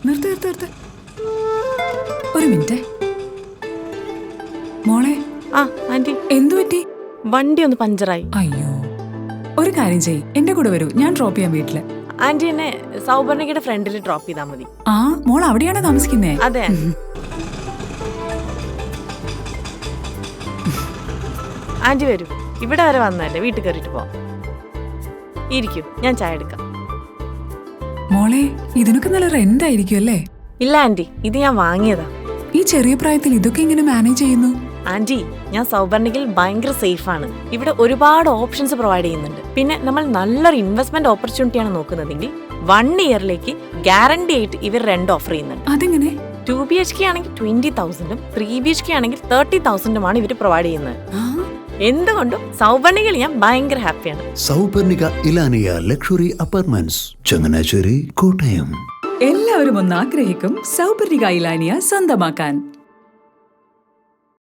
നിർത്ത് നിർത്ത് നിർത്ത്. ഒരു മിനിറ്റ് മോളെ. ആ ആന്റി, എന്തു പറ്റി? വണ്ടി ഒന്ന് പഞ്ചറായി. അയ്യോ, ഒരു കാര്യം ചെയ്യ്, എന്റെ കൂടെ വരൂ, ഞാൻ ഡ്രോപ്പ് ചെയ്യാം വീട്ടില്. ആന്റി എന്നെ സൗപർണികയുടെ ഫ്രണ്ടിൽ ഡ്രോപ്പ് ചെയ്താൽ മതി. ആ, മോൾ അവിടെയാണോ താമസിക്കുന്നേ? അതെ. ആന്റി വരൂ, ഇവിടെ വരെ വന്നല്ലേ, വീട്ടിൽ കയറിയിട്ട് പോവാം. ഇരിക്കൂ, ഞാൻ ചായ എടുക്കാം. മോളെ, ഇതിനൊക്കെ നല്ല റെന്റ് ആയിരിക്കും അല്ലേ? ഇല്ല ആന്റി, ഇത് ഞാൻ വാങ്ങിയതാ. ഈ ചെറിയ പ്രായത്തിൽ ഇതൊക്കെ എങ്ങനെ മാനേജ് ചെയ്യുന്നു? ആന്റി, ഞാൻ സൗപർണികയിൽ ഭയങ്കര സേഫ് ആണ്. ഇവിടെ ഒരുപാട് ഓപ്ഷൻസ് പ്രൊവൈഡ് ചെയ്യുന്നുണ്ട്. പിന്നെ നമ്മൾ നല്ലൊരു ഇൻവെസ്റ്റ്മെന്റ് ഓപ്പർച്യൂണിറ്റിയാണ് നോക്കുന്നതെങ്കിൽ 1 ഇയറിലേക്ക് ഗ്യാരണ്ടി ആയിട്ട് ഇവർ റെന്റ് ഓഫർ ചെയ്യുന്നുണ്ട്. അതെങ്ങനെ? 2 BHK ആണെങ്കിൽ 20,000ഉം 3 BHK ആണെങ്കിൽ 30,000ഉമാണ് ഇവർ പ്രൊവൈഡ് ചെയ്യുന്നത്. എന്തുകൊണ്ടും സൗപർണികയിൽ ഞാൻ ഭയങ്കര ഹാപ്പിയാണ്. Souparnika Ilania luxury apartments, Changanassery, Kottayam. എല്ലാവരും ഒന്ന് ആഗ്രഹിക്കും സൗപർണിക ഇലാനിയ സ്വന്തമാക്കാൻ.